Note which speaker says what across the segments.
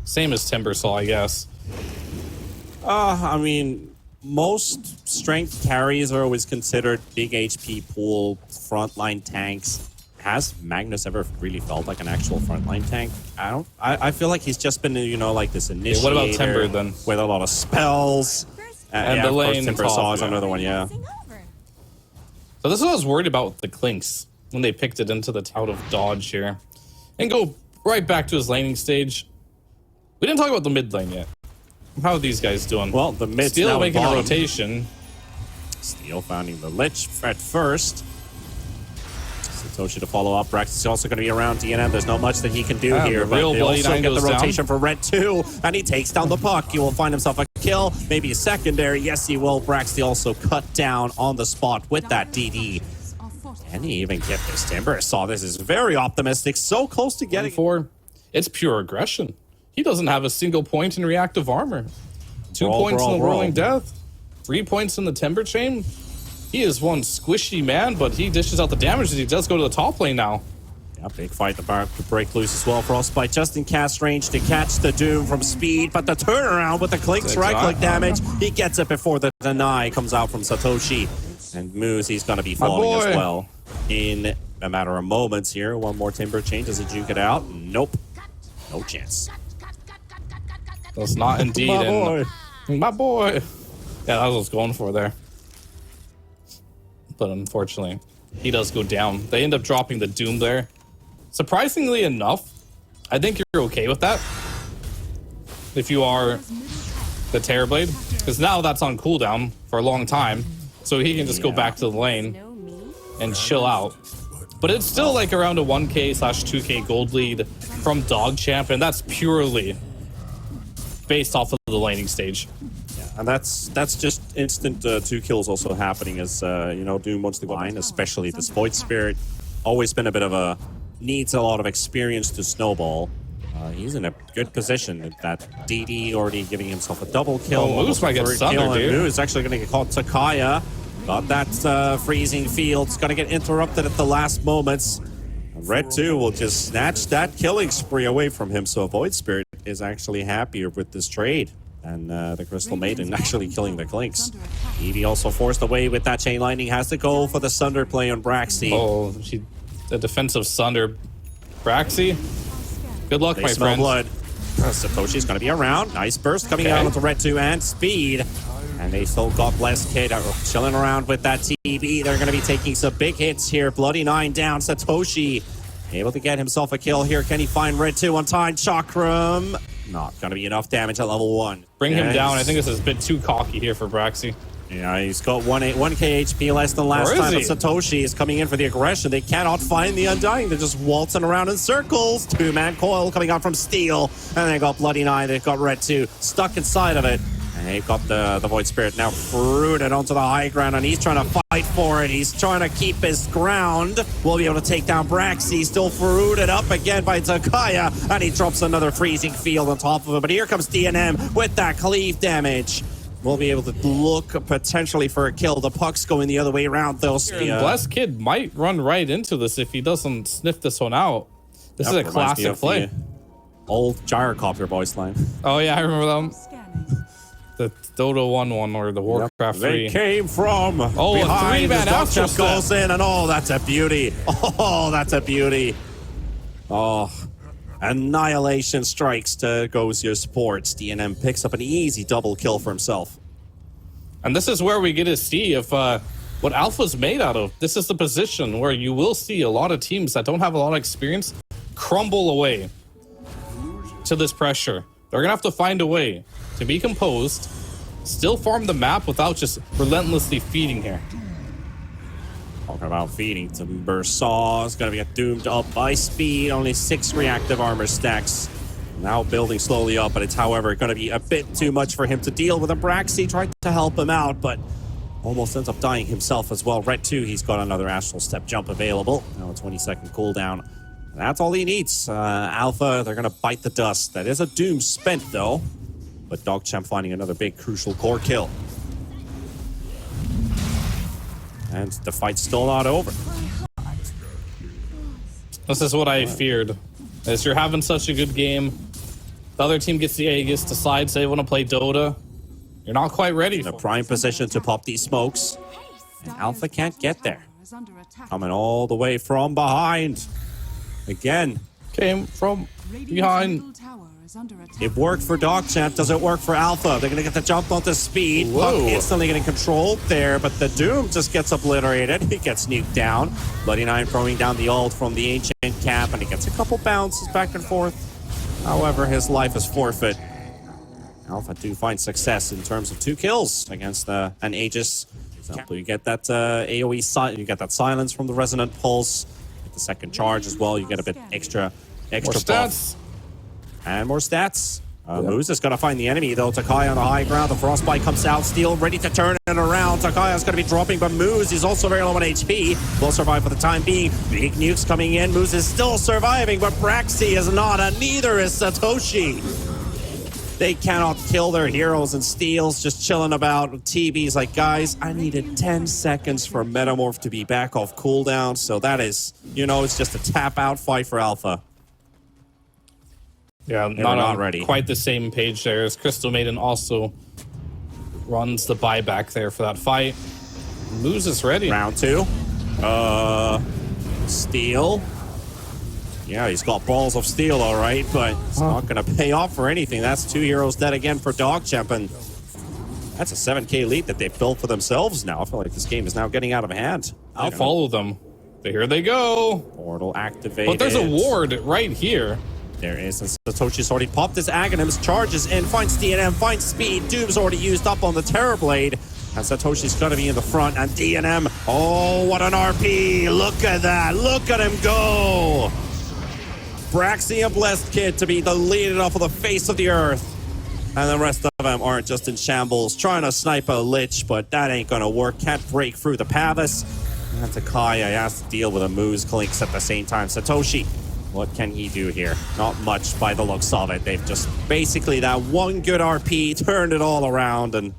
Speaker 1: Same as Timbersaw, I guess.
Speaker 2: I mean, most strength carries are always considered big HP pool, frontline tanks. Has Magnus ever really felt like an actual frontline tank? I feel like he's just been, you know, like this initiator.
Speaker 1: What about Timber then?
Speaker 2: With a lot of spells.
Speaker 1: And
Speaker 2: yeah,
Speaker 1: the
Speaker 2: of course,
Speaker 1: lane
Speaker 2: Timbersaw is
Speaker 1: top,
Speaker 2: another one, yeah.
Speaker 1: So this is what I was worried about with the Clinks when they picked it into the out of dodge here. And go right back to his laning stage. We didn't talk about the mid lane yet. How are these guys doing?
Speaker 2: Well, the mid's
Speaker 1: Steel
Speaker 2: now
Speaker 1: making a
Speaker 2: bottom.
Speaker 1: rotation.
Speaker 2: Steel finding the Lich at first. Satoshi to follow up. Brax is also going to be around DNM. There's not much that he can do here, but they also get the rotation for Red 2, and he takes down the puck. He will find himself a kill, maybe a secondary. Yes, he will. Braxty also cut down on the spot with that DD. Can he even get this? Timbersaw, this is very optimistic. So close to getting...
Speaker 1: It's pure aggression. He doesn't have a single point in reactive armor. 2 points in the Rolling Death. 3 points in the Timber Chain. He is one squishy man, but he dishes out the damage as he does go to the top lane now.
Speaker 2: Yeah, big fight to break loose as well. Frostbite just in cast range to catch the Doom from speed, but the turnaround with the Clinks right-click damage, he gets it before the deny comes out from Satoshi. And Moose, he's going to be falling as well. In a matter of moments here, one more Timber Chain. Does it juke it out? Nope. No chance.
Speaker 1: That's not indeed.
Speaker 2: My boy.
Speaker 1: My boy. Yeah, that was what I was going for there. But unfortunately, he does go down. They end up dropping the Doom there. Surprisingly enough, I think you're okay with that. If you are the Terrorblade. Because now that's on cooldown for a long time. So he can just go back to the lane and chill out. But it's still like around a 1k/2k gold lead from DogChamp, and that's purely based off of the laning stage.
Speaker 2: And that's just instant 2 kills also happening as, you know, Doom wants to go line, especially this Void Spirit. Always been a bit of a... needs a lot of experience to snowball. He's in a good position. That DD already giving himself a double kill.
Speaker 1: Oh, Moose might get sundered, dude.
Speaker 2: Moose is actually going to get caught. Takaya got that freezing field. It's going to get interrupted at the last moments. Red 2 will just snatch that killing spree away from him. So Void Spirit is actually happier with this trade. And the Crystal Maiden actually killing the Clinks. Evie also forced away with that chain lightning. Has to go for the Sunder play on Braxy.
Speaker 1: Oh, the defensive Sunder. Braxy, good luck, my friend.
Speaker 2: Blood. Satoshi's going to be around. Nice burst coming out onto Red 2 and speed. And they still got Blessed Kid chilling around with that TV. They're going to be taking some big hits here. Bloody 9 down. Satoshi able to get himself a kill here. Can he find Red 2 on time? Chakram. Not going to be enough damage at level 1.
Speaker 1: Bring him down. I think this is a bit too cocky here for Braxy.
Speaker 2: Yeah, he's got 1k HP less than last time. But Satoshi is coming in for the aggression. They cannot find the Undying. They're just waltzing around in circles. 2-man coil coming out from Steel. And they got Bloody 9. They've got Red 2 stuck inside of it. And they've got the Void Spirit now rooted onto the high ground. And he's trying to fight for it. He's trying to keep his ground. Will be able to take down Braxy. Still rooted up again by Takaya. And he drops another freezing field on top of it. But here comes DNM with that cleave damage. We'll be able to look potentially for a kill. The puck's going the other way around, though.
Speaker 1: Blessed Kid might run right into this if he doesn't sniff this one out. This is a classic play.
Speaker 2: Old Gyrocopter voice line.
Speaker 1: Oh, yeah, I remember them. The Dota 1 or the Warcraft 3.
Speaker 2: They came from
Speaker 1: behind.
Speaker 2: A 3-man
Speaker 1: Astro
Speaker 2: goes in, and oh, that's a beauty. Oh, that's a beauty. Oh. Annihilation strikes to Gozier Sports. DNM picks up an easy double kill for himself.
Speaker 1: And this is where we get to see if what Alpha's made out of. This is the position where you will see a lot of teams that don't have a lot of experience crumble away to this pressure. They're going to have to find a way to be composed, still farm the map without just relentlessly feeding here.
Speaker 2: Talking about feeding, Timbersaw is going to get doomed up by speed. Only 6 reactive armor stacks. Now building slowly up, but it's, however, going to be a bit too much for him to deal with. Abraxy tried to help him out, but almost ends up dying himself as well. Red 2, he's got another Astral Step jump available. Now a 20-second cooldown. That's all he needs. Alpha, they're going to bite the dust. That is a Doom spent, though. But DogChamp finding another big, crucial core kill. And the fight's still not over.
Speaker 1: This is what I feared. As you're having such a good game, The other team gets the Aegis, decides they want to play Dota. You're not quite ready.
Speaker 2: In a prime position to pop these smokes. And Alpha can't get there. Coming all the way from behind. Again.
Speaker 1: Came from behind.
Speaker 2: It worked for DogChamp. Does it work for Alpha? They're going to get the jump onto speed. Puck instantly getting controlled there, but the Doom just gets obliterated. He gets nuked down. Bloody Nine throwing down the ult from the Ancient Cap, and he gets a couple bounces back and forth. However, his life is forfeit. Alpha do find success in terms of 2 kills against an Aegis. You get that AoE, you get that silence from the Resonant Pulse. Get the second charge as well. You get a bit extra
Speaker 1: More
Speaker 2: buff.
Speaker 1: stats.
Speaker 2: And more stats. Moose is going to find the enemy, though. Takai on the high ground. The Frostbite comes out. Steel ready to turn it around. Takai is going to be dropping, but Moose is also very low on HP. Will survive for the time being. Big nukes coming in. Moose is still surviving, but Braxy is not, and neither is Satoshi. They cannot kill their heroes, and Steel's just chilling about. TB's like, guys, I needed 10 seconds for Metamorph to be back off cooldown. So that is, it's just a tap-out fight for Alpha.
Speaker 1: Yeah, not ready. Quite the same page there as Crystal Maiden also runs the buyback there for that fight. Moose is ready.
Speaker 2: Round 2. Steel. Yeah, he's got balls of steel, all right, but it's not going to pay off for anything. That's 2 heroes dead again for DogChamp, and that's a 7k lead that they've built for themselves now. I feel like this game is now getting out of hand.
Speaker 1: I'll follow them. Here they go.
Speaker 2: Portal activated.
Speaker 1: But there's a ward right here.
Speaker 2: There is, and Satoshi's already popped his Aghanims, charges in, finds DNM, finds speed. Doom's already used up on the Terrorblade, and Satoshi's going to be in the front, and DNM, oh, what an RP! Look at that, look at him go! Braxy and Blessed Kid to be deleted off of the face of the earth, and the rest of them aren't, just in shambles, trying to snipe a Lich, but that ain't going to work, can't break through the Pavus, and Takai has to deal with a Moose Clinks at the same time. Satoshi, what can he do here? Not much by the looks of it. They've just basically that one good RP turned it all around, and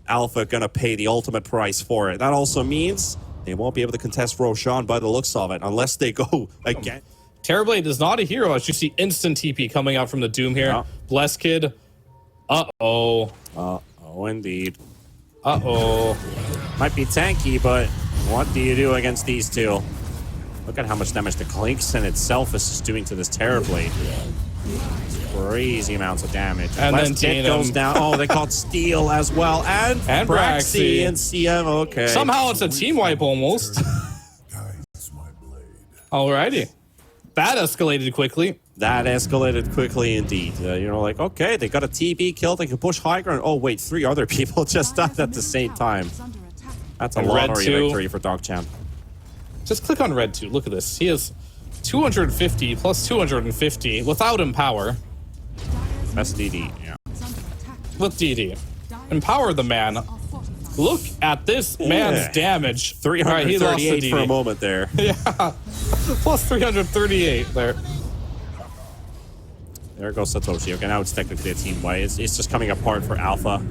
Speaker 2: Alpha gonna pay the ultimate price for it. That also means they won't be able to contest Roshan by the looks of it unless they go again.
Speaker 1: Terrorblade is not a hero. As you see instant TP coming out from the Doom here.
Speaker 2: Yeah.
Speaker 1: Bless Kid. Uh-oh.
Speaker 2: Uh-oh, indeed.
Speaker 1: Uh-oh.
Speaker 2: Might be tanky, but what do you do against these two? Look at how much damage the Clinks in itself is just doing to this Terrorblade. Crazy amounts of damage.
Speaker 1: And
Speaker 2: Blessed
Speaker 1: then
Speaker 2: Kid goes down. Oh, they caught Steel as well. And Braxy and CM. Okay.
Speaker 1: Somehow it's a team wipe almost. Alrighty. That escalated quickly.
Speaker 2: That escalated quickly indeed. Like, okay, they got a TB kill. They can push high ground. Oh, wait, 3 other people just died at the same time. That's a lottery victory for DogChamp.
Speaker 1: Just click on Red 2. Look at this. He has 250 plus 250 without Empower.
Speaker 2: That's DD, yeah.
Speaker 1: With DD. Empower the man. Look at this man's damage.
Speaker 2: 338 for a moment there.
Speaker 1: Yeah. Plus 338 there.
Speaker 2: There goes Satoshi. Okay, now it's technically a team fight. It's just coming apart for Alpha.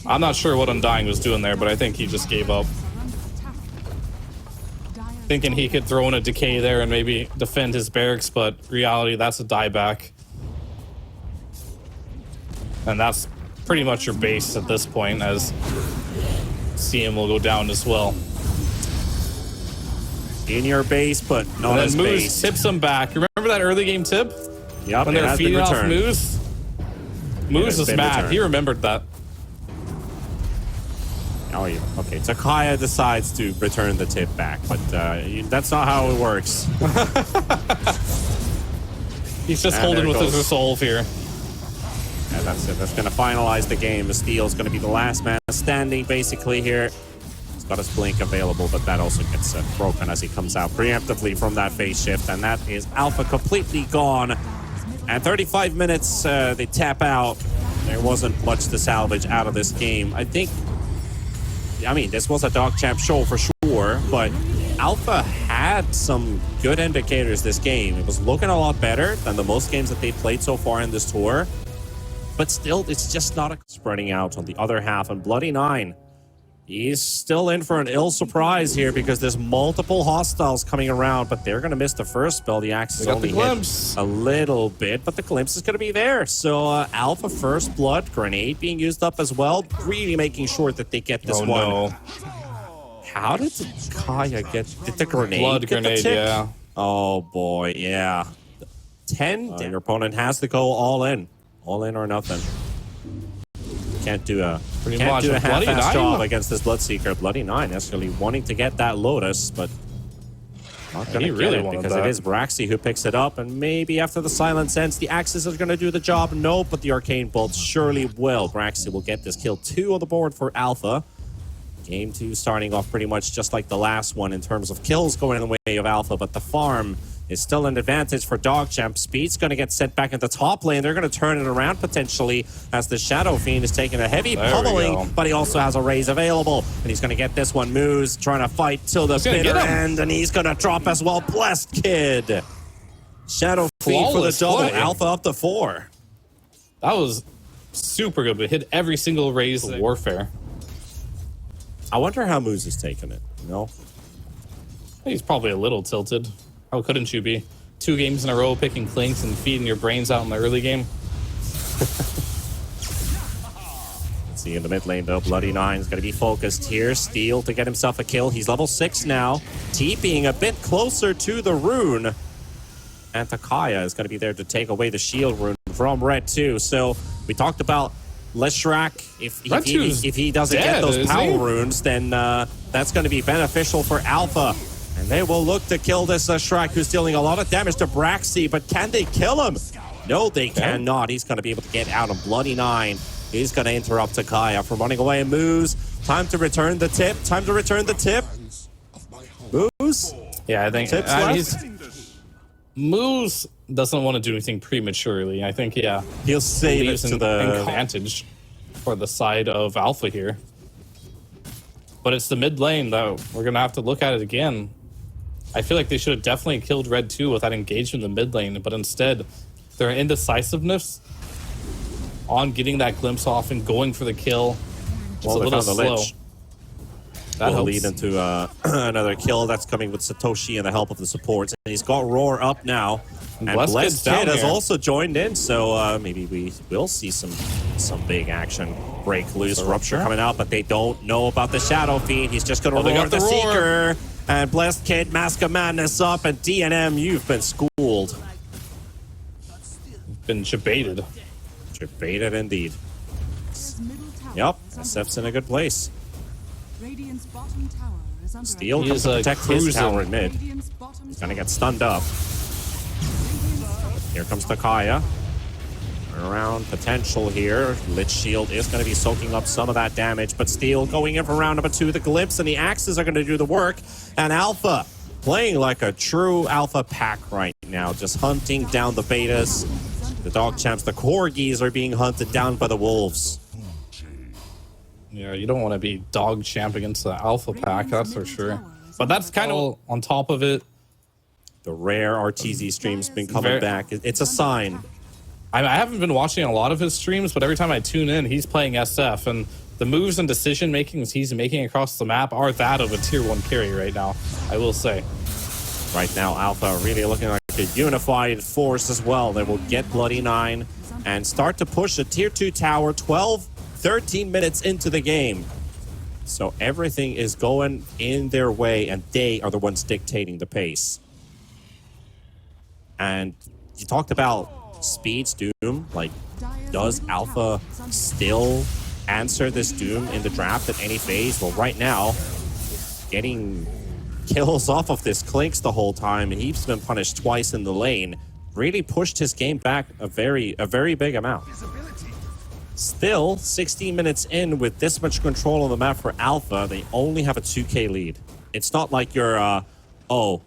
Speaker 1: I'm not sure what Undying was doing there, but I think he just gave up. Thinking he could throw in a Decay there and maybe defend his barracks, but reality, that's a dieback. And that's pretty much your base at this point, as CM will go down as well.
Speaker 2: In your base, but not as
Speaker 1: Moose
Speaker 2: base.
Speaker 1: tips him back. Remember that early game tip?
Speaker 2: Yep,
Speaker 1: when they were feeding off Moose? Moose is mad.
Speaker 2: Returned.
Speaker 1: He remembered that.
Speaker 2: Oh, yeah. Okay, Takaya decides to return the tip back, but that's not how it works.
Speaker 1: He's just holding with his resolve here.
Speaker 2: Yeah, that's it. That's going to finalize the game. Steel's going to be the last man standing, basically, here. He's got his blink available, but that also gets broken as he comes out preemptively from that phase shift, and that is Alpha completely gone. And 35 minutes, they tap out. There wasn't much to salvage out of this game. I mean, this was a DogChamp show for sure, but Alpha had some good indicators this game. It was looking a lot better than the most games that they've played so far in this tour. But still, it's just not spreading out on the other half. And Bloody Nine, He's still in for an ill surprise here because there's multiple hostiles coming around, but they're going to miss the first spell. The axe is only hit a little bit, but the glimpse is going to be there. So Alpha First Blood, grenade being used up as well, really making sure that they get this one. No. How did Kaya get... Did the grenade
Speaker 1: Blood
Speaker 2: get
Speaker 1: grenade,
Speaker 2: the tick?
Speaker 1: yeah.
Speaker 2: Oh, boy, yeah. 10, your opponent has to go all in. All in or nothing. Can't do a half-assed job against this Bloodseeker. Bloody 9 actually wanting to get that Lotus, but not going to get it because it is Braxy who picks it up, and maybe after the Silence ends, the Axes are going to do the job. No, but the Arcane Bolt surely will. Braxy will get this kill 2 on the board for Alpha. Game 2 starting off pretty much just like the last one in terms of kills going in the way of Alpha, but the farm is still an advantage for DogChamp. Speed's going to get sent back in the top lane. They're going to turn it around potentially as the Shadow Fiend is taking a heavy pummeling, but he also has a raise available. And he's going to get this one. Moose trying to fight till the bitter end, and he's going to drop as well. Blessed Kid. Shadow Fiend for the double. Alpha up to 4.
Speaker 1: That was super good, but hit every single raise warfare.
Speaker 2: I wonder how Moose is taking it, you know?
Speaker 1: He's probably a little tilted. How couldn't you be? 2 games in a row picking clinks and feeding your brains out in the early game.
Speaker 2: Let's see in the mid lane though, Bloody 9's going to be focused here. Steel to get himself a kill. He's level 6 now. T being a bit closer to the rune. And Takaya is going to be there to take away the shield rune from Red 2. So we talked about Leshrac. If he doesn't get those power runes, then that's going to be beneficial for Alpha. And they will look to kill this Shrek, who's dealing a lot of damage to Braxy, but can they kill him? No, they cannot. He's going to be able to get out of Bloody 9. He's going to interrupt Takaya from running away. And Moose, time to return the tip. Time to return the tip. Moose?
Speaker 1: Yeah, I think Moose doesn't want to do anything prematurely. I think, yeah.
Speaker 2: He'll save it to the
Speaker 1: advantage for the side of Alpha here. But it's the mid lane, though. We're going to have to look at it again. I feel like they should have definitely killed Red 2 with that engagement in the mid lane, but instead, their indecisiveness on getting that glimpse off and going for the kill was a little slow.
Speaker 2: That will lead into another kill that's coming with Satoshi and the help of the supports. And he's got Roar up now. And Blessed Kid has also joined in, so maybe we will see some big action break loose. Rupture coming out, but they don't know about the Shadow Fiend. He's just going to roar the Seeker. And Blessed Kid, Mask of Madness up, and DNM, you've been schooled.
Speaker 1: Been jebaited.
Speaker 2: Jebaited indeed. Yep, SF's in a good place. Steel comes to protect his tower in mid. He's going to get stunned up. Here comes Takaya. Around potential here. Lich Shield is going to be soaking up some of that damage, but Steel going in for round number 2. The Glimpse and the Axes are going to do the work. And Alpha playing like a true Alpha pack right now, just hunting down the betas. The DogChamps, the Corgis are being hunted down by the Wolves.
Speaker 1: Yeah, you don't want to be DogChamp against the Alpha pack, that's for sure. But that's kind of on top of it.
Speaker 2: The rare RTZ stream's been coming back. It's a sign.
Speaker 1: I haven't been watching a lot of his streams, but every time I tune in, he's playing SF, and the moves and decision makings he's making across the map are that of a tier 1 carry right now, I will say.
Speaker 2: Right now, Alpha really looking like a unified force as well. They will get Bloody 9 and start to push a tier 2 tower 13 minutes into the game. So everything is going in their way, and they are the ones dictating the pace. And you talked about Speed's Doom. Like, does Alpha still answer this Doom in the draft at any phase? Well, right now, getting kills off of this Clinks the whole time, and he's been punished twice in the lane. Really pushed his game back a very big amount. Still, 16 minutes in with this much control on the map for Alpha, they only have a 2k lead. It's not like you're, oh,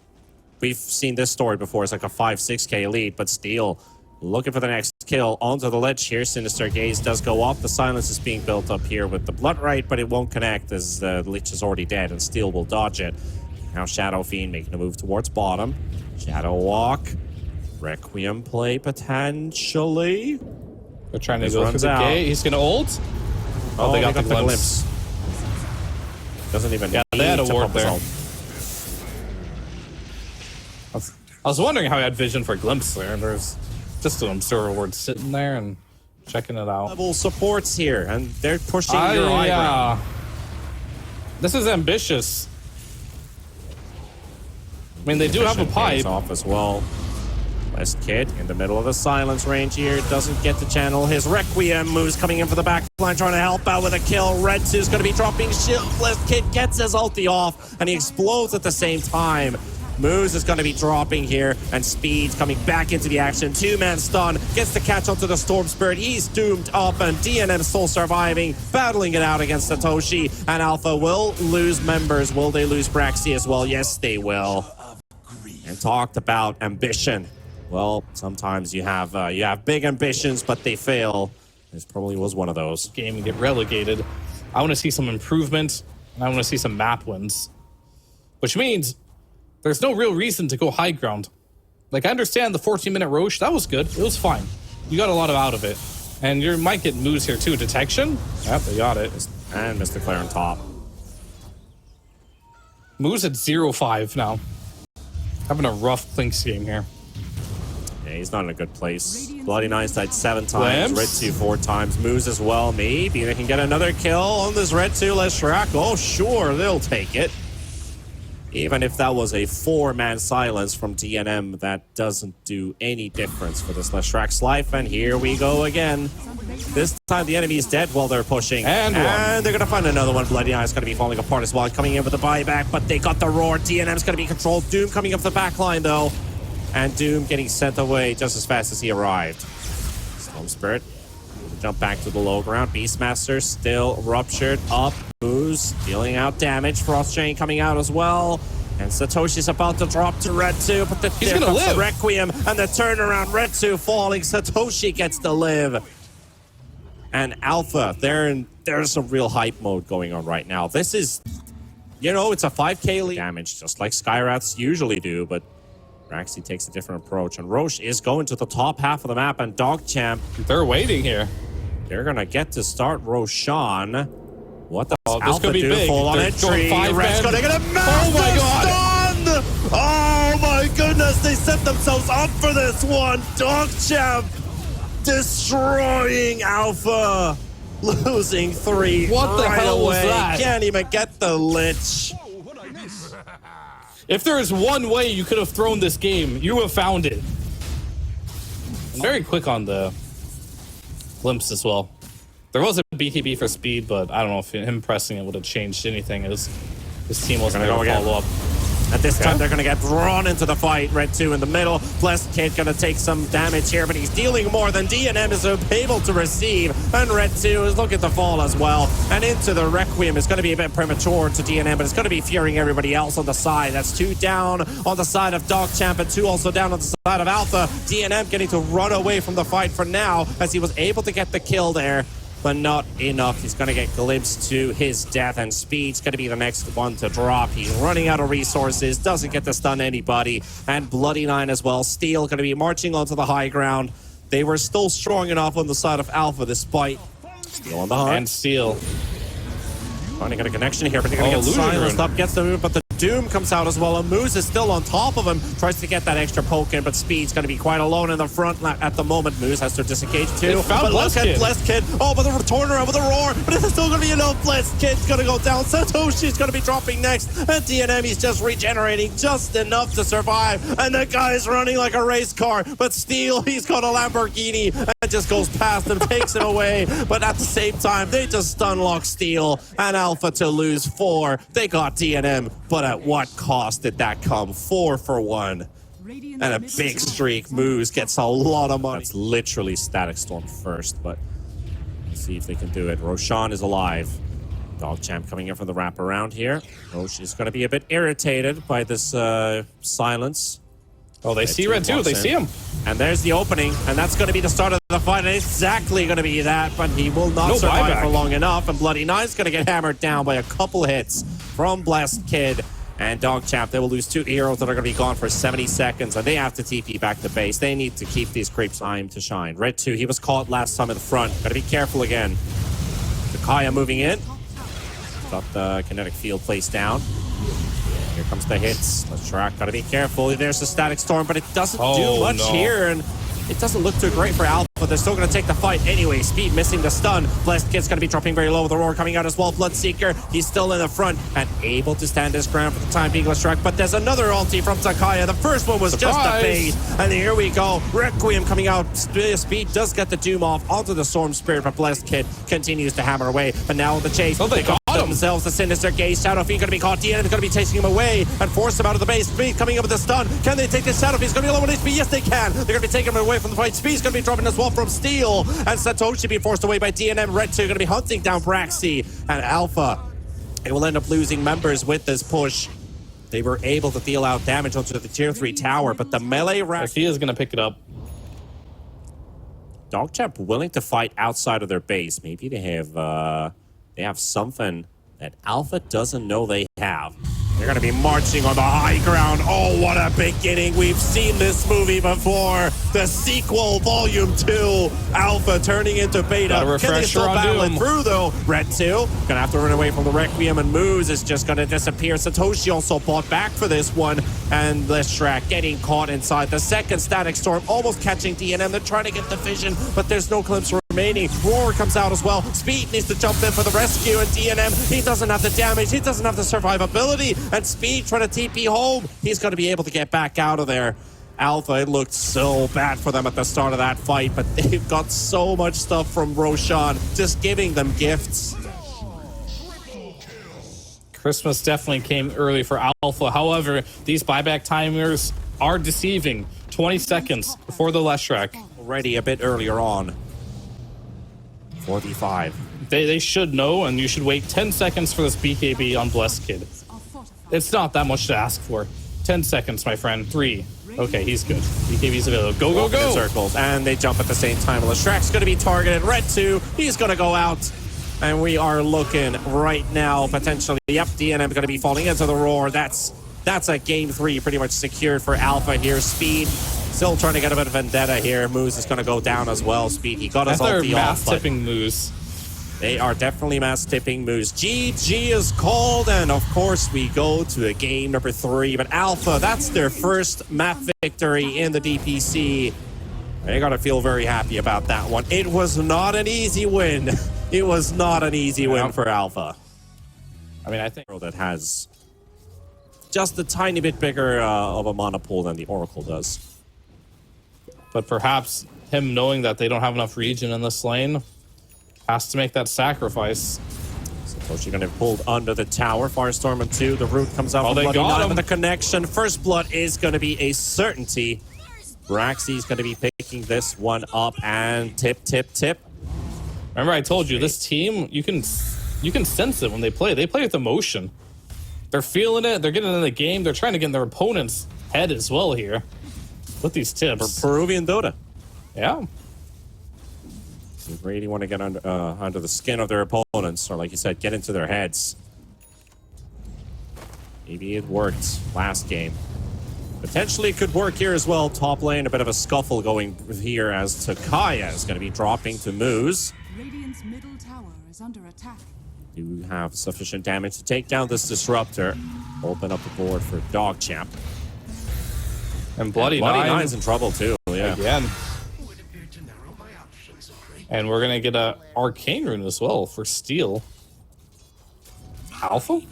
Speaker 2: we've seen this story before. It's like a 5-6k lead, but Steel looking for the next kill onto the ledge here. Sinister Gaze does go off. The silence is being built up here with the Blood Right, but it won't connect as the Lich is already dead and Steel will dodge it. Now Shadow Fiend making a move towards bottom. Shadow Walk. Requiem play potentially.
Speaker 1: They're trying to go for the gate. He's going to ult.
Speaker 2: Oh, they got the glimpse. Doesn't even
Speaker 1: Yeah, they had a
Speaker 2: need to
Speaker 1: ward
Speaker 2: pump his
Speaker 1: there.
Speaker 2: ult.
Speaker 1: I was wondering how he had vision for Glimpse there. There's just an observer ward sitting there and checking it out.
Speaker 2: Level supports here, and they're pushing your high ground.
Speaker 1: This is ambitious. I mean, they do have a pipe.
Speaker 2: Off as well. Last Kid in the middle of the silence range here. Doesn't get to channel his Requiem. Moves coming in for the back line, trying to help out with a kill. Red 2's going to be dropping shield. Last Kid gets his ulti off, and he explodes at the same time. Moose is going to be dropping here, and Speed's coming back into the action. Two-man stun, gets to catch onto the Storm Spirit. He's doomed up, and DNM still surviving, battling it out against Satoshi. And Alpha will lose members. Will they lose Braxy as well? Yes, they will. And talked about ambition. Well, sometimes you have big ambitions, but they fail. This probably was one of those.
Speaker 1: Game and get relegated. I want to see some improvement, and I want to see some map wins. Which means there's no real reason to go high ground. Like, I understand the 14-minute Roche. That was good. It was fine. You got a lot out of it. And you might get moves here, too. Detection? Yep, they got it.
Speaker 2: And Mr. Claire on top.
Speaker 1: Moves at 0-5 now. Having a rough Clinks game here.
Speaker 2: Yeah, he's not in a good place. Bloody Nice died 7 times.
Speaker 1: Glimpse.
Speaker 2: Red 2 4 times. Moves as well. Maybe they can get another kill on this Red 2 Leshrac. Oh, sure. They'll take it. Even if that was a 4-man silence from DNM, that doesn't do any difference for this Leshrac's life. And here we go again. This time the enemy is dead while they're pushing. And they're going to find another one. Bloody Eye is going to be falling apart as well. Coming in with a buyback, but they got the roar. DNM's going to be controlled. Doom coming up the back line, though. And Doom getting sent away just as fast as he arrived. Storm Spirit. Jump back to the low ground. Beastmaster still ruptured up. Moves, dealing out damage. Frost Chain coming out as well. And Satoshi's about to drop to Red 2, but there comes the Requiem and the turnaround. Red 2 falling. Satoshi gets to live. And Alpha, there's some real hype mode going on right now. This is, it's a 5k lead. Damage, just like Skyrats usually do, but Braxy takes a different approach. And Roche is going to the top half of the map, and DogChamp,
Speaker 1: they're waiting here.
Speaker 2: They're going to get to start Roshan. What the
Speaker 1: this
Speaker 2: Alpha
Speaker 1: could be
Speaker 2: do?
Speaker 1: big.
Speaker 2: Full on entry. Red's going to get a massive stun! Oh my goodness, they set themselves up for this one. DogChamp destroying Alpha. Losing 3
Speaker 1: What the hell was that?
Speaker 2: Can't even get the Lich.
Speaker 1: If there is one way you could have thrown this game, you have found it. I'm very quick on the Glimpse as well. There was a BKB for speed, but I don't know if him pressing it would have changed anything. His team wasn't going to follow up.
Speaker 2: At this time, they're going to get drawn into the fight. Red 2 in the middle. Blessed Kid going to take some damage here, but he's dealing more than DNM is able to receive. And Red 2 is looking to fall as well. And into the Requiem is going to be a bit premature to DNM, but it's going to be fearing everybody else on the side. That's 2 down on the side of DogChamp and 2 also down on the side of Alpha. DNM getting to run away from the fight for now as he was able to get the kill there. But not enough. He's going to get glimpsed to his death, and Speed's going to be the next one to drop. He's running out of resources, doesn't get to stun anybody, and Bloody Nine as well. Steel going to be marching onto the high ground. They were still strong enough on the side of Alpha despite Steel on the hunt.
Speaker 1: And Steel.
Speaker 2: Trying to get a connection here, but they're going to get silenced up, gets the move, but the Doom comes out as well, and Moose is still on top of him, tries to get that extra poke in, but Speed's going to be quite alone in the front at the moment. Moose has to disengage too, but look at Blessed Kid. Oh, but the turnaround with a roar, but it's still going to be enough. Blessed Kid's going to go down. Satoshi's going to be dropping next, and DNM, he's just regenerating just enough to survive, and the guy's running like a race car, but Steel, he's got a Lamborghini, and just goes past him, takes him away, but at the same time, they just stun lock Steel, and Alpha to lose 4. They got DNM, but at what cost did that come? 4 for 1. And a big streak. Moose gets a lot of money. It's literally Static Storm first, but let's see if they can do it. Roshan is alive. DogChamp coming in for the wraparound here. Roche is going to be a bit irritated by this silence.
Speaker 1: Oh, they see Red 2. They see him.
Speaker 2: And there's the opening, and that's going to be the start of the fight. And it's exactly going to be that, but he will not survive for long enough. And Bloody Nine's going to get hammered down by a couple hits from Blessed Kid and DogChamp. They will lose 2 heroes that are going to be gone for 70 seconds, and they have to TP back to base. They need to keep these creeps time to shine. Red 2, he was caught last time in the front. Got to be careful again. Kaya moving in. got the kinetic field placed down. Here comes the hits. Leshrac, gotta be careful. There's the static storm, but it doesn't do much here, and it doesn't look too great for Alpha. They're still going to take the fight anyway. Speed missing the stun. Blessed Kid's going to be dropping very low with the roar coming out as well. Bloodseeker, he's still in the front and able to stand his ground for the time being. Leshrac, but there's another ulti from Takaya. The first one was just a bait. And here we go. Requiem coming out. Speed does get the Doom off onto the Storm Spirit, but Blessed Kid continues to hammer away. But now the chase.
Speaker 1: Oh, they got
Speaker 2: themselves. The Sinister Gaze. Shadow Fiend going to be caught. DNM is going to be chasing him away and force him out of the base. Speed coming up with the stun. Can they take this Shadow Fiend? He's going to be low on HP. Yes, they can. They're going to be taking him away from the fight. Speed's going to be dropping as well from Steel. And Satoshi being forced away by DNM. Red 2 going to be hunting down Braxy. And Alpha, they will end up losing members with this push. They were able to deal out damage onto the tier 3 tower, but the melee rack...
Speaker 1: He is going to pick it up.
Speaker 2: DogChamp willing to fight outside of their base. Maybe they have something that Alpha doesn't know they have. They're going to be marching on the high ground. Oh, what a beginning. We've seen this movie before. The sequel, Volume 2. Alpha turning into Beta. Can they still battle it through, though? Red 2 going to have to run away from the Requiem, and Moose is just going to disappear. Satoshi also fought back for this one. And Leshrac getting caught inside the second Static Storm, almost catching DNM. They're trying to get the vision, but there's no glimpse remaining. Roar comes out as well. Speed needs to jump in for the rescue, and DNM, he doesn't have the damage. He doesn't have the survivability. And Speed trying to TP home. He's going to be able to get back out of there. Alpha, it looked so bad for them at the start of that fight, but they've got so much stuff from Roshan, just giving them gifts.
Speaker 1: Christmas definitely came early for Alpha. However, these buyback timers are deceiving. 20 seconds before the Leshrac.
Speaker 2: Already a bit earlier on. 45.
Speaker 1: They should know, and you should wait 10 seconds for this BKB on Blessed Kid. It's not that much to ask for. 10 seconds, my friend. 3. Okay, he's good. BKB's available. Go, go, go!
Speaker 2: Circles, and they jump at the same time. Leshrac's going to be targeted. Red 2, he's going to go out. And we are looking right now, potentially. Yep, DNM going to be falling into the roar. That's a game 3 pretty much secured for Alpha here. Speed still trying to get a bit of vendetta here. Moose is going to go down as well. Speed, he got us all the off.
Speaker 1: Tipping Moose.
Speaker 2: They are definitely mass tipping Moose. GG is called, and of course we go to a game number 3. But Alpha, that's their first map victory in the DPC. They gotta feel very happy about that one. It was not an easy win. It was not an easy win for Alpha.
Speaker 1: I mean, I think
Speaker 2: that has just a tiny bit bigger of a mana pool than the Oracle does.
Speaker 1: But perhaps him knowing that they don't have enough region in this lane has to make that sacrifice.
Speaker 2: Satoshi gonna be pulled under the tower. Firestorm and 2. The root comes out from
Speaker 1: they
Speaker 2: Bloody
Speaker 1: got
Speaker 2: Nine
Speaker 1: him.
Speaker 2: with the connection. First blood is gonna be a certainty. Braxy's gonna be picking this one up, and tip, tip, tip.
Speaker 1: Remember, I told you this team. You can sense it when they play. They play with emotion. They're feeling it. They're getting in the game. They're trying to get in their opponent's head as well here with these tips.
Speaker 2: Peruvian Dota.
Speaker 1: Yeah.
Speaker 2: They really want to get under the skin of their opponents, or like you said, get into their heads. Maybe it worked last game. Potentially it could work here as well. Top lane, a bit of a scuffle going here as Takaya is going to be dropping to Moose.
Speaker 3: Radiant's middle tower is under attack.
Speaker 2: Do have sufficient damage to take down this disruptor. Open up the board for DogChamp.
Speaker 1: And Bloody
Speaker 2: Nine's in trouble too. Yeah.
Speaker 1: Again. And we're gonna get a Arcane Rune as well for Steel. Alpha?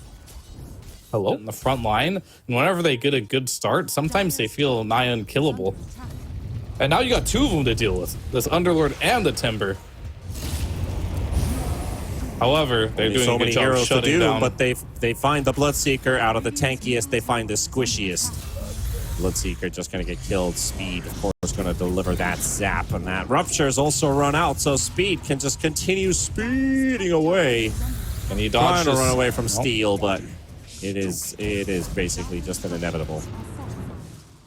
Speaker 1: Hello? In the front line. And whenever they get a good start, sometimes they feel nigh unkillable. And now you got 2 of them to deal with. This Underlord and the Timber. However, they're doing
Speaker 2: so
Speaker 1: a good
Speaker 2: many
Speaker 1: job
Speaker 2: heroes to
Speaker 1: shutting
Speaker 2: do,
Speaker 1: down.
Speaker 2: but they find the Bloodseeker. Out of the tankiest, they find the squishiest. Bloodseeker just going to get killed. Speed, of course, going to deliver that zap, and that Rupture is also run out, so Speed can just continue speeding away.
Speaker 1: And he
Speaker 2: Trying
Speaker 1: dodges.
Speaker 2: to run away from Steel, but it is basically just an inevitable.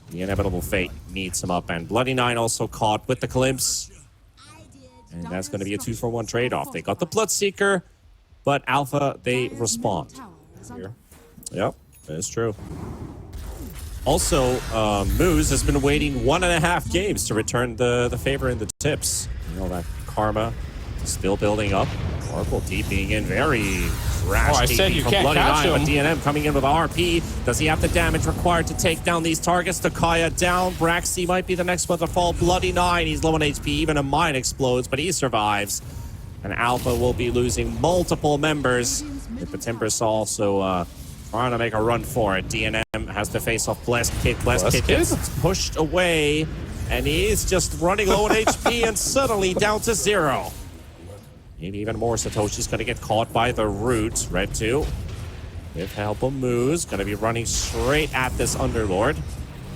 Speaker 2: The inevitable fate needs him up, and Bloody Nine also caught with the glimpse. And that's going to be a 2-for-1 trade-off. They got the Bloodseeker, but Alpha, they respond. Here. Yep, that is true. Also, Moose has been waiting 1.5 games to return the favor in the tips. You know, that karma is still building up. Oracle TPing in very rash
Speaker 1: I said
Speaker 2: TP
Speaker 1: you
Speaker 2: from
Speaker 1: can't
Speaker 2: Bloody
Speaker 1: catch
Speaker 2: Nine, but
Speaker 1: him.
Speaker 2: DNM coming in with RP. Does he have the damage required to take down these targets? Takaya down. Braxy might be the next one to fall. Bloody Nine, he's low on HP. Even a mine explodes, but he survives. And Alpha will be losing multiple members. With the Timbers also trying to make a run for it. DNM has to face off Blessed Kid. Blessed Kid gets pushed away. And he's just running low on HP and suddenly down to 0. Maybe even more. Satoshi's going to get caught by the root. Red 2. With help of Moose. Going to be running straight at this Underlord.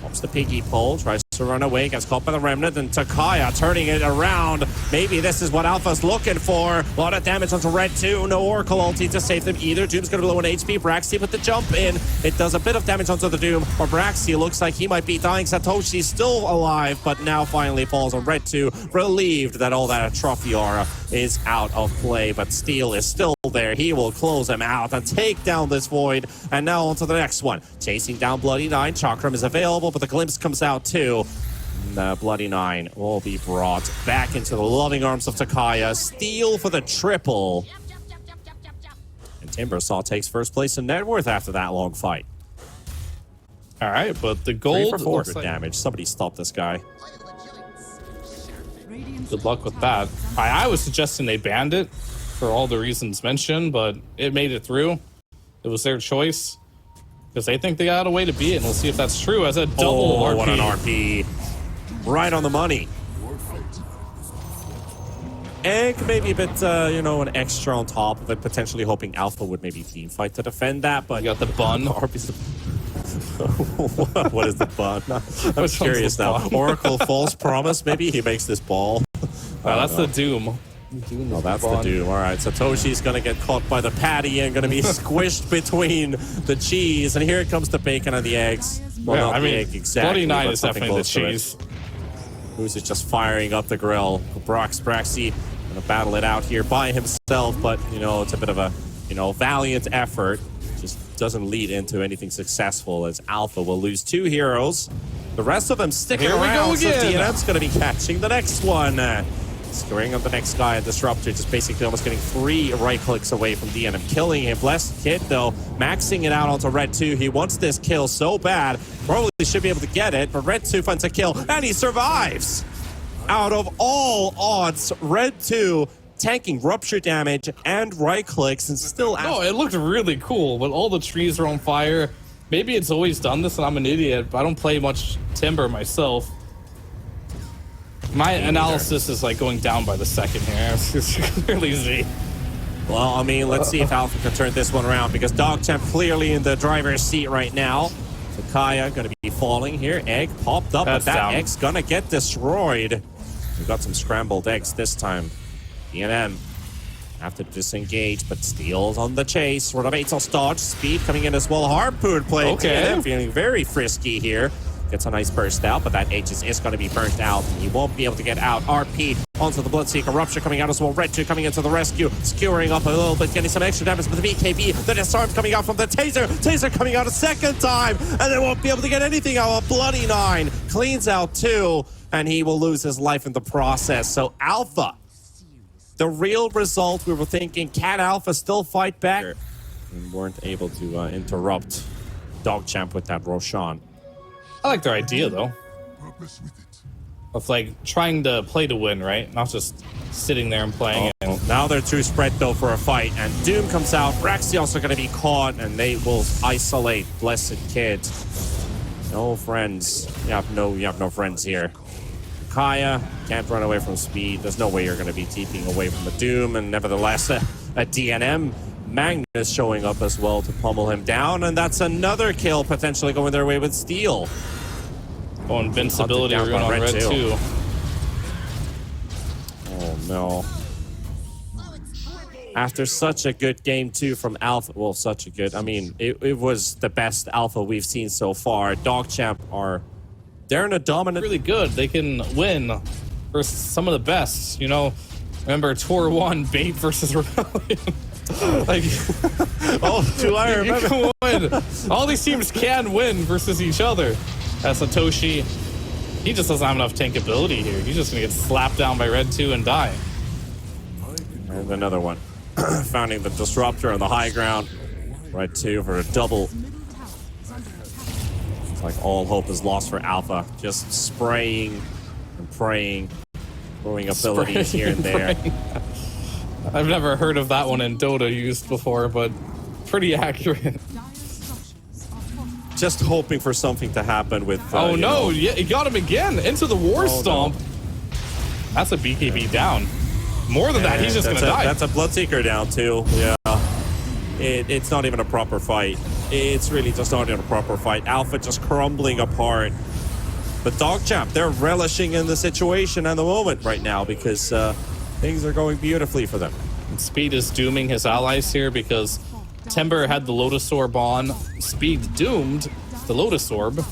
Speaker 2: Pops the piggy pole. Tries to run away. Gets caught by the Remnant. And Takaya turning it around. Maybe this is what Alpha's looking for. A lot of damage onto Red 2. No Oracle ulti to save them either. Doom's going to be low on HP. Braxy with the jump in. It does a bit of damage onto the Doom. Or Braxy looks like he might be dying. Satoshi's still alive, but now finally falls on Red 2. Relieved that all that trophy aura is out of play, but Steel is still there. He will close him out and take down this Void. And now on to the next one. Chasing down Bloody Nine. Chakram is available, but the glimpse comes out too. The Bloody Nine will be brought back into the loving arms of Takaya. Steel for the triple. And Timbersaw takes first place in net worth after that long fight.
Speaker 1: All right, but the
Speaker 2: 3
Speaker 1: gold
Speaker 2: for 400
Speaker 1: like,
Speaker 2: damage. Somebody stop this guy.
Speaker 1: good luck with that. I was suggesting they banned it for all the reasons mentioned, but it made it through. It was their choice because they think they got a way to beat it, and we'll see if that's true. As a double RP.
Speaker 2: What an RP. Right on the money. Egg maybe a bit, an extra on top of it, potentially hoping Alpha would maybe team fight to defend that, but...
Speaker 1: You got the bun.
Speaker 2: What is the bun? I'm curious now. Oracle False Promise, maybe he makes this ball.
Speaker 1: That's the Doom.
Speaker 2: Oh, that's the Doom. All right, Satoshi's going to get caught by the patty and going to be squished between the cheese. And here it comes the bacon and the eggs. Well,
Speaker 1: yeah,
Speaker 2: not
Speaker 1: I
Speaker 2: the
Speaker 1: mean,
Speaker 2: egg exactly,
Speaker 1: 49 is definitely the cheese.
Speaker 2: Moose is just firing up the grill. Braxy going to battle it out here by himself, but, it's a bit of a, valiant effort. Just doesn't lead into anything successful as Alpha will lose 2 heroes. The rest of them sticking around, so DNM's going to be catching the next one. Scoring on the next guy, and Disruptor just basically almost getting 3 right clicks away from DNM, killing him. Blessed Kid, though, maxing it out onto Red 2. He wants this kill so bad. Probably should be able to get it, but Red 2 finds a kill, and he survives. Out of all odds, Red 2 tanking rupture damage and right clicks, and still...
Speaker 1: No, it looked really cool, but all the trees are on fire. Maybe it's always done this, and I'm an idiot, but I don't play much Timber myself. My analysis is like going down by the second here. It's clearly Z.
Speaker 2: Well, I mean, let's see if Alpha can turn this one around, because DogChamp clearly in the driver's seat right now. Takaya going to be falling here. Egg popped up, but that egg's going to get destroyed. We've got some scrambled eggs this time. DNM have to disengage, but Steel's on the chase. Rotovate's dodge. Speed coming in as well. Harpoon play.
Speaker 1: Okay.
Speaker 2: DNM feeling very frisky here. Gets a nice burst out, but that Aegis is going to be burnt out. And he won't be able to get out. RP onto the Bloodseeker. Rupture coming out as well. Red 2 coming into the rescue. Skewering up a little bit, getting some extra damage with the BKB. The Disarm coming out from the Taser. Taser coming out a second time. And they won't be able to get anything out of Bloody Nine. Cleans out 2. And he will lose his life in the process. So Alpha, the real result, we were thinking, can Alpha still fight back? We weren't able to interrupt DogChamp with that Roshan.
Speaker 1: I like their idea, though. Of, like, trying to play to win, right? Not just sitting there and playing it.
Speaker 2: Now they're too spread, though, for a fight. And Doom comes out. Braxy also going to be caught, and they will isolate Blessed Kid. No friends. You have no friends here. Kaya can't run away from Speed. There's no way you're going to be TPing away from the Doom. And nevertheless, a DNM. Magnus showing up as well to pummel him down, and that's another kill potentially going their way with Steel.
Speaker 1: Oh, invincibility rune on Red 2.
Speaker 2: Oh no. After such a good game too from Alpha, well, such a good, I mean, it was the best Alpha we've seen so far. DogChamp they're in a dominant...
Speaker 1: Really good. They can win versus some of the best, Remember Tour 1, Bait versus Rebellion. Like,
Speaker 2: do I remember?
Speaker 1: All these teams can win versus each other. Satoshi, he just doesn't have enough tank ability here. He's just gonna get slapped down by Red 2 and die.
Speaker 2: And another one. Founding the Disruptor on the high ground. Right 2 for a double.
Speaker 3: Middle tower is under attack.
Speaker 2: It's like all hope is lost for Alpha. Just spraying and praying. Throwing abilities here and there.
Speaker 1: I've never heard of that one in Dota used before, but pretty accurate.
Speaker 3: Dire structures are fortified.
Speaker 2: Just hoping for something to happen with...
Speaker 1: Oh
Speaker 2: you
Speaker 1: no,
Speaker 2: know.
Speaker 1: yeah, he got him again into the War Stomp.
Speaker 2: No.
Speaker 1: That's a BKB down. More than that, he's just gonna die.
Speaker 2: That's a Bloodseeker down too. Yeah. It's not even a proper fight. It's really just not even a proper fight. Alpha just crumbling apart. But DogChamp, they're relishing in the situation and the moment right now because things are going beautifully for them.
Speaker 1: And Speed is dooming his allies here because Timber had the Lotus Orb on. Speed doomed the Lotus Orb,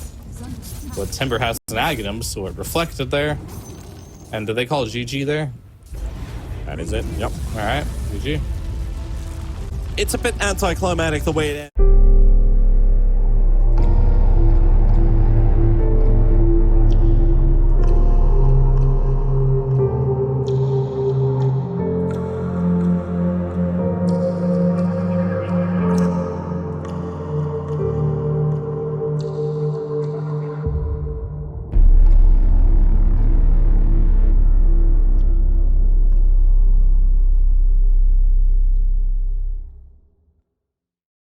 Speaker 1: but Timber has an Aghanim, so it reflected there. And do they call it GG there?
Speaker 2: That is it. Yep.
Speaker 1: All right, GG.
Speaker 2: It's a bit anticlimactic the way it ends.